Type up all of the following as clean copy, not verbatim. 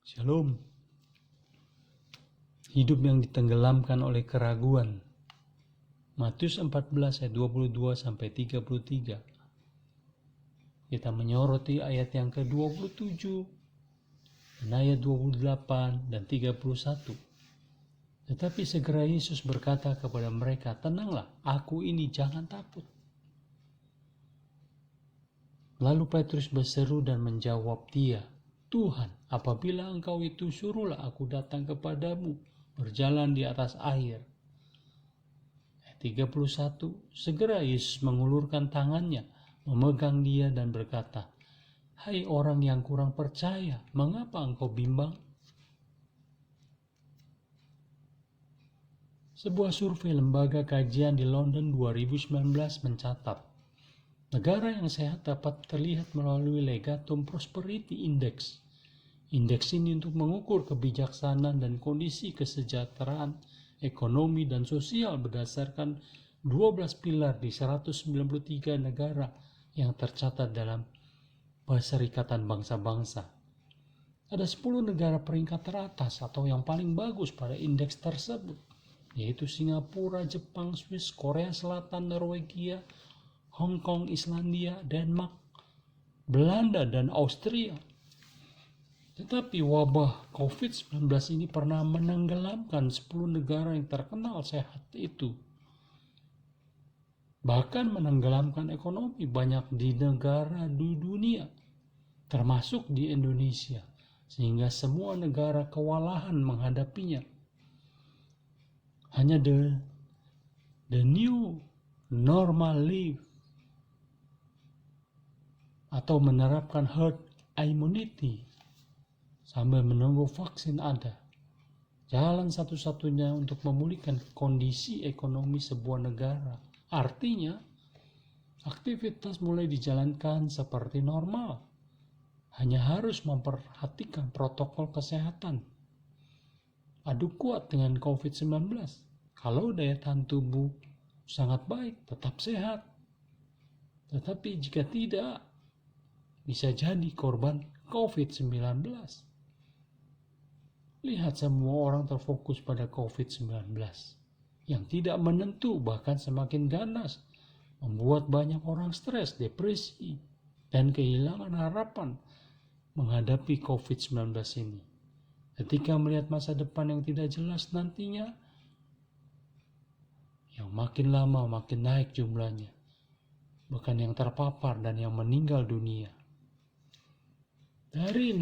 Shalom. Hidup yang ditenggelamkan oleh keraguan. Matius 14 ayat 22 sampai 33. Kita menyoroti ayat yang ke-27 dan ayat 28 dan 31. Tetapi segera Yesus berkata kepada mereka, "Tenanglah, aku ini, jangan takut." Lalu Petrus berseru dan menjawab dia, "Tuhan, apabila Engkau itu, suruhlah aku datang kepadamu berjalan di atas air." Ayat 31, segera Yesus mengulurkan tangannya, memegang dia dan berkata, "Hai orang yang kurang percaya, mengapa engkau bimbang?" Sebuah survei lembaga kajian di London 2019 mencatat, negara yang sehat dapat terlihat melalui Legatum Prosperity Index. Indeks ini untuk mengukur kebijaksanaan dan kondisi kesejahteraan, ekonomi, dan sosial berdasarkan 12 pilar di 193 negara yang tercatat dalam Perserikatan Bangsa-Bangsa. Ada 10 negara peringkat teratas atau yang paling bagus pada indeks tersebut, yaitu Singapura, Jepang, Swiss, Korea Selatan, Norwegia, Hong Kong, Islandia, Denmark, Belanda, dan Austria. Tetapi wabah COVID-19 ini pernah menenggelamkan 10 negara yang terkenal sehat itu. Bahkan menenggelamkan ekonomi banyak di negara di dunia, termasuk di Indonesia, sehingga semua negara kewalahan menghadapinya. Hanya the new normal life atau menerapkan herd immunity sambil menunggu vaksin ada. Jalan satu-satunya untuk memulihkan kondisi ekonomi sebuah negara. Artinya, aktivitas mulai dijalankan seperti normal. Hanya harus memperhatikan protokol kesehatan. Adu kuat dengan COVID-19. Kalau daya tahan tubuh sangat baik, tetap sehat. Tetapi jika tidak, bisa jadi korban COVID-19. Lihat, semua orang terfokus pada COVID-19 yang tidak menentu, bahkan semakin ganas, membuat banyak orang stres, depresi, dan kehilangan harapan menghadapi COVID-19 ini. Ketika melihat masa depan yang tidak jelas nantinya, yang makin lama makin naik jumlahnya, bahkan yang terpapar dan yang meninggal dunia. Dari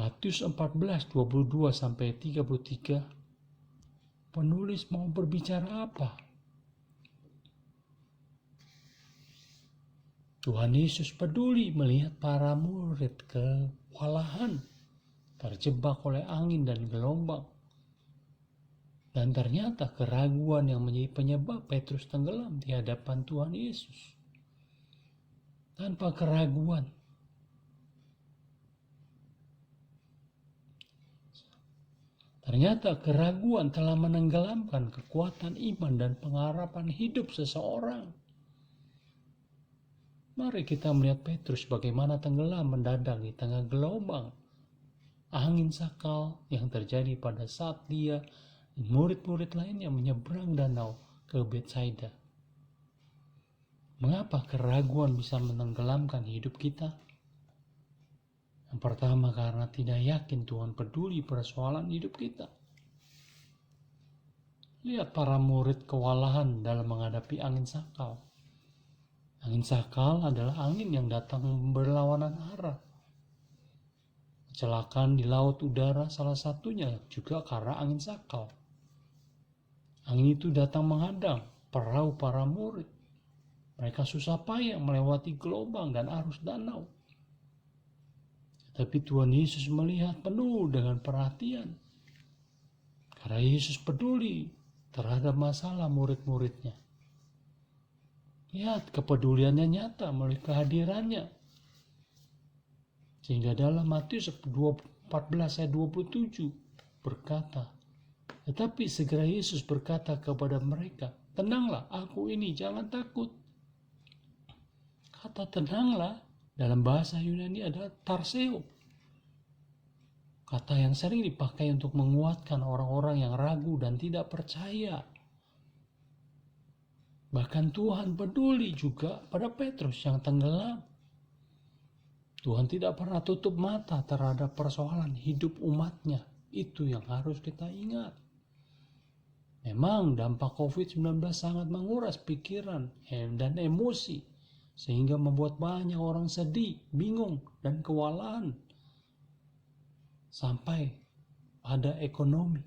Matius 14, 22 sampai 33, penulis mau berbicara apa? Tuhan Yesus peduli melihat para murid kewalahan, terjebak oleh angin dan gelombang. Dan ternyata keraguan yang menjadi penyebab Petrus tenggelam di hadapan Tuhan Yesus. Tanpa keraguan, ternyata keraguan telah menenggelamkan kekuatan iman dan pengharapan hidup seseorang. Mari kita melihat Petrus bagaimana tenggelam mendadak di tengah gelombang angin sakal yang terjadi pada saat dia dan murid-murid lainnya menyeberang danau ke Betsaida. Mengapa keraguan bisa menenggelamkan hidup kita? Yang pertama, karena tidak yakin Tuhan peduli persoalan hidup kita. Lihat para murid kewalahan dalam menghadapi angin sakal. Angin sakal adalah angin yang datang berlawanan arah. Kecelakaan di laut udara salah satunya juga karena angin sakal. Angin itu datang menghadang perahu para murid. Mereka susah payah melewati gelombang dan arus danau. Tapi Tuhan Yesus melihat penuh dengan perhatian. Karena Yesus peduli terhadap masalah murid-muridnya. Lihat, kepeduliannya nyata melalui kehadirannya. Sehingga dalam Matius 14 ayat 27 berkata, tetapi segera Yesus berkata kepada mereka, "Tenanglah, aku ini, jangan takut." Kata tenanglah dalam bahasa Yunani adalah tarseo, Kata yang sering dipakai untuk menguatkan orang-orang yang ragu dan tidak percaya. Bahkan Tuhan peduli juga pada Petrus yang tenggelam. Tuhan tidak pernah tutup mata terhadap persoalan hidup umatnya. Itu yang harus kita ingat. Memang dampak COVID-19 sangat menguras pikiran dan emosi, sehingga membuat banyak orang sedih, bingung, dan kewalahan. Sampai pada ekonomi.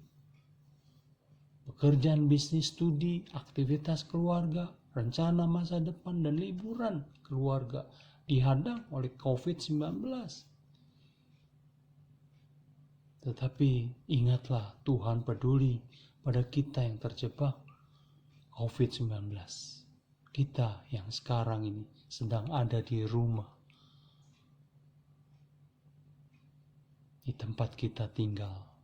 Pekerjaan, bisnis, studi, aktivitas keluarga, rencana masa depan, dan liburan keluarga dihadang oleh COVID-19. Tetapi ingatlah, Tuhan peduli pada kita yang terjebak COVID-19. Kita yang sekarang ini sedang ada di rumah, di tempat kita tinggal.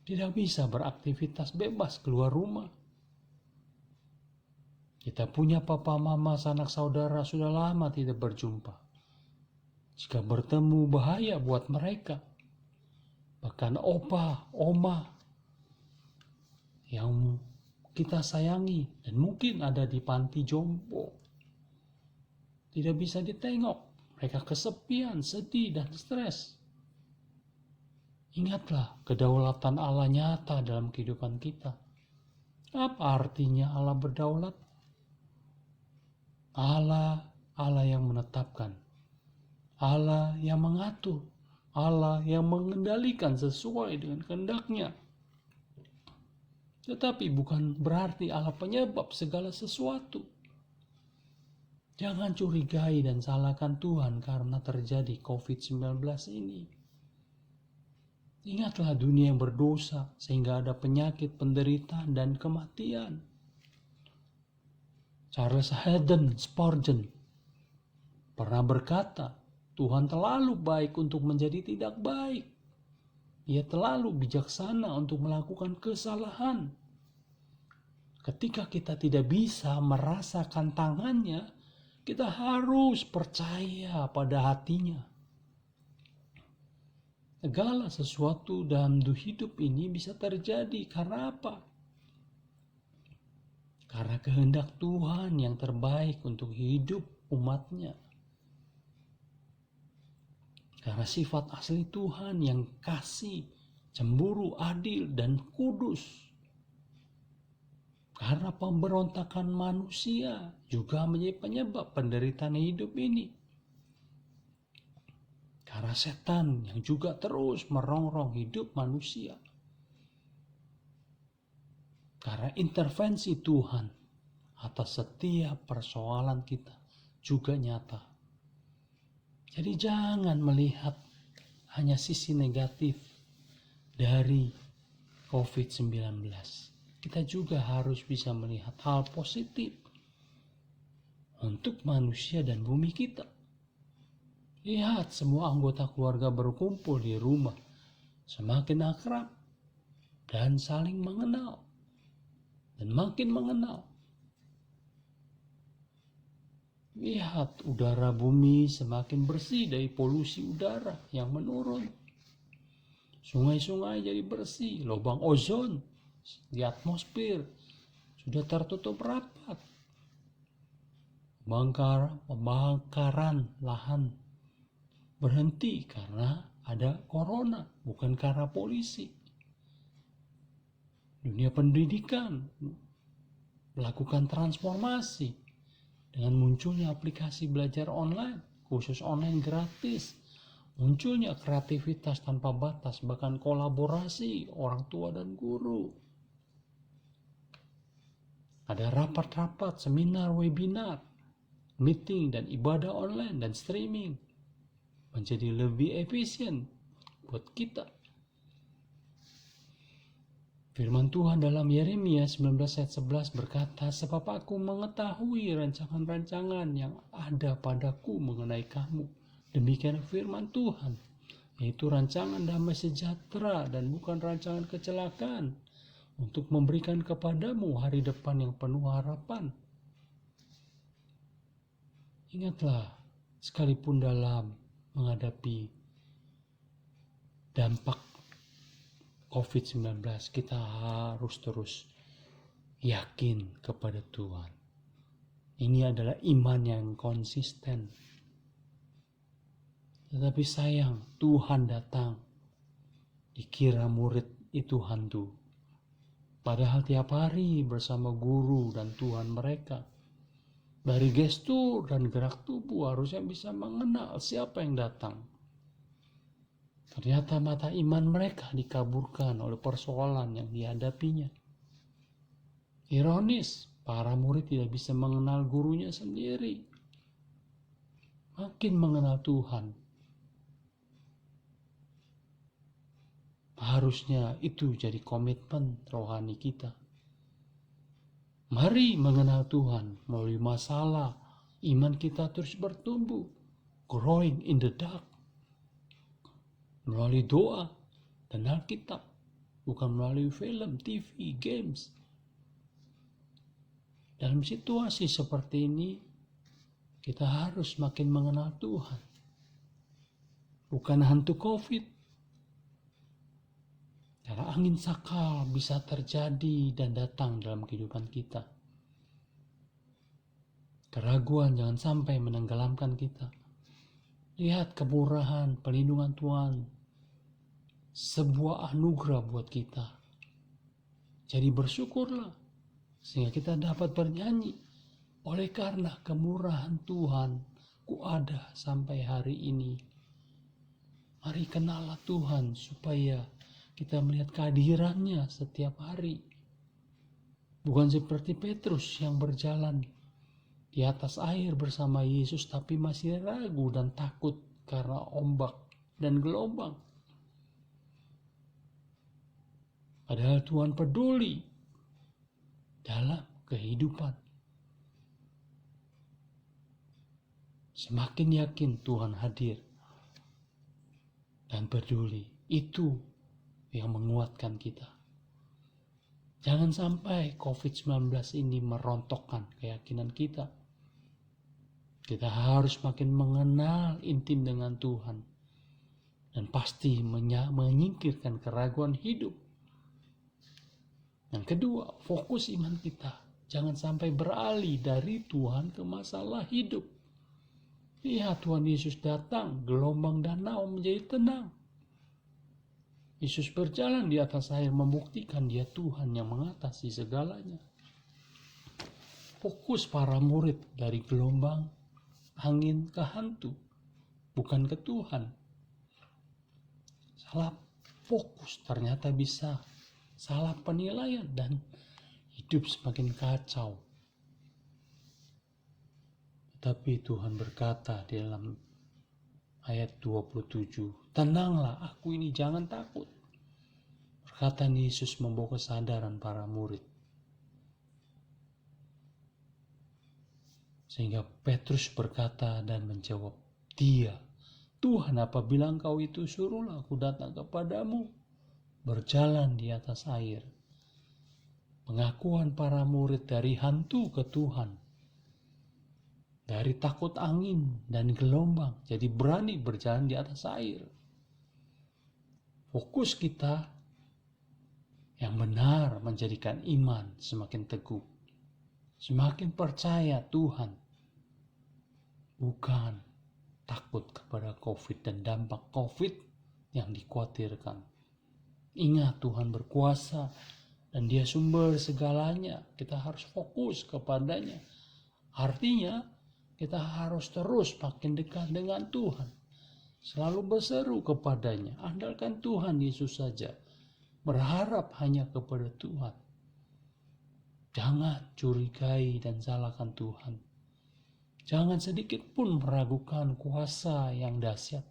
Tidak bisa beraktivitas bebas keluar rumah. Kita punya papa, mama, sanak saudara sudah lama tidak berjumpa. Jika bertemu bahaya buat mereka. Bahkan opa, oma yang kita sayangi dan mungkin ada di panti jompo. Tidak bisa ditengok. Mereka kesepian, sedih, dan stres. Ingatlah, kedaulatan Allah nyata dalam kehidupan kita. Apa artinya Allah berdaulat? Allah yang menetapkan. Allah yang mengatur. Allah yang mengendalikan sesuai dengan kehendaknya. Tetapi bukan berarti Allah penyebab segala sesuatu. Jangan curigai dan salahkan Tuhan karena terjadi COVID-19 ini. Ingatlah, dunia yang berdosa sehingga ada penyakit, penderitaan, dan kematian. Charles Haddon Spurgeon pernah berkata, Tuhan terlalu baik untuk menjadi tidak baik. Ia terlalu bijaksana untuk melakukan kesalahan. Ketika kita tidak bisa merasakan tangannya, kita harus percaya pada hatinya. Segala sesuatu dalam hidup ini bisa terjadi karena apa? Karena kehendak Tuhan yang terbaik untuk hidup umatnya. Karena sifat asli Tuhan yang kasih, cemburu, adil, dan kudus. Karena pemberontakan manusia juga menjadi penyebab penderitaan hidup ini. Karena setan yang juga terus merongrong hidup manusia. Karena intervensi Tuhan atas setiap persoalan kita juga nyata. Jadi jangan melihat hanya sisi negatif dari COVID-19. Kita juga harus bisa melihat hal positif untuk manusia dan bumi kita. Lihat semua anggota keluarga berkumpul di rumah, semakin akrab dan saling mengenal dan makin mengenal. Lihat udara bumi semakin bersih dari polusi udara yang menurun. Sungai-sungai jadi bersih, lubang ozon di atmosfer sudah tertutup rapat. Pembakaran lahan berhenti karena ada corona, bukan karena polisi. Dunia pendidikan melakukan transformasi dengan munculnya aplikasi belajar online, kursus online gratis, munculnya kreativitas tanpa batas, bahkan kolaborasi orang tua dan guru. Ada rapat-rapat, seminar, webinar, meeting, dan ibadah online dan streaming. Menjadi lebih efisien buat kita. Firman Tuhan dalam Yeremia 19 ayat 11 berkata, sebab aku mengetahui rancangan-rancangan yang ada padaku mengenai kamu. Demikian firman Tuhan, yaitu rancangan damai sejahtera dan bukan rancangan kecelakaan, untuk memberikan kepadamu hari depan yang penuh harapan. Ingatlah, sekalipun dalam menghadapi dampak COVID-19, kita harus terus yakin kepada Tuhan. Ini adalah iman yang konsisten. Tetapi sayang, Tuhan datang, dikira murid itu hantu. Padahal tiap hari bersama guru dan Tuhan mereka, dari gestur dan gerak tubuh harusnya bisa mengenal siapa yang datang. Ternyata mata iman mereka dikaburkan oleh persoalan yang dihadapinya. Ironis, para murid tidak bisa mengenal gurunya sendiri. Makin mengenal Tuhan. Harusnya itu jadi komitmen rohani kita. Mari mengenal Tuhan melalui masalah. Iman kita terus bertumbuh. Growing in the dark. Melalui doa dan Alkitab. Bukan melalui film, TV, games. Dalam situasi seperti ini, kita harus makin mengenal Tuhan. Bukan hantu COVID. Karena angin sakal bisa terjadi dan datang dalam kehidupan kita. Keraguan jangan sampai menenggelamkan kita. Lihat kemurahan, perlindungan Tuhan. Sebuah anugerah buat kita. Jadi bersyukurlah. Sehingga kita dapat bernyanyi. Oleh karena kemurahan Tuhan, ku ada sampai hari ini. Mari kenallah Tuhan supaya kita melihat kehadirannya setiap hari. Bukan seperti Petrus yang berjalan di atas air bersama Yesus tapi masih ragu dan takut karena ombak dan gelombang. Padahal Tuhan peduli dalam kehidupan. Semakin yakin Tuhan hadir dan peduli, itu yang menguatkan kita. Jangan sampai COVID-19 ini merontokkan keyakinan kita. Kita harus makin mengenal intim dengan Tuhan. Dan pasti menyingkirkan keraguan hidup. Yang kedua, fokus iman kita. Jangan sampai beralih dari Tuhan ke masalah hidup. Lihat Tuhan Yesus datang, gelombang danau menjadi tenang. Yesus berjalan di atas air membuktikan dia Tuhan yang mengatasi segalanya. Fokus para murid dari gelombang, angin ke hantu, bukan ke Tuhan. Salah fokus ternyata bisa salah penilaian dan hidup semakin kacau. Tapi Tuhan berkata di dalam ayat 27, tenanglah aku ini, jangan takut. Perkataan Yesus membawa kesadaran para murid. Sehingga Petrus berkata dan menjawab, dia, Tuhan apabila engkau itu suruhlah aku datang kepadamu. Berjalan di atas air. Pengakuan para murid dari hantu ke Tuhan. Dari takut angin dan gelombang, jadi berani berjalan di atas air. Fokus kita yang benar menjadikan iman semakin teguh. Semakin percaya Tuhan. Bukan takut kepada COVID dan dampak COVID yang dikhawatirkan. Ingat Tuhan berkuasa dan dia sumber segalanya. Kita harus fokus kepadanya. Artinya, kita harus terus makin dekat dengan Tuhan. Selalu berseru kepadanya. Andalkan Tuhan Yesus saja. Berharap hanya kepada Tuhan. Jangan curigai dan salahkan Tuhan. Jangan sedikit pun meragukan kuasa yang dahsyat.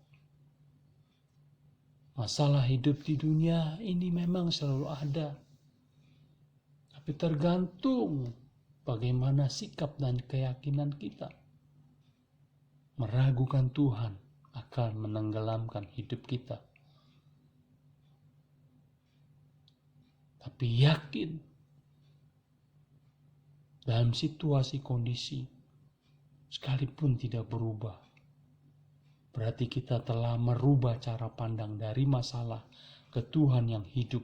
Masalah hidup di dunia ini memang selalu ada. Tapi tergantung bagaimana sikap dan keyakinan kita. Meragukan Tuhan akan menenggelamkan hidup kita. Tapi yakin dalam situasi kondisi sekalipun tidak berubah, berarti kita telah merubah cara pandang dari masalah ke Tuhan yang hidup.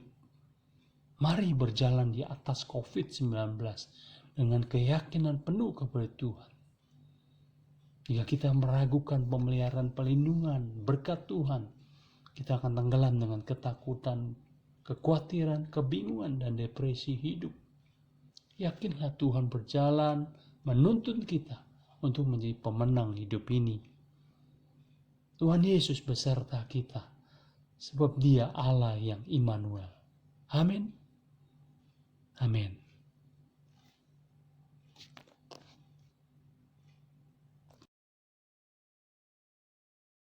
Mari berjalan di atas COVID-19 dengan keyakinan penuh kepada Tuhan. Jika kita meragukan pemeliharaan pelindungan berkat Tuhan, kita akan tenggelam dengan ketakutan, kekhawatiran, kebingungan, dan depresi hidup. Yakinlah Tuhan berjalan menuntun kita untuk menjadi pemenang hidup ini. Tuhan Yesus beserta kita, sebab Dia Allah yang Immanuel. Amin. Amin.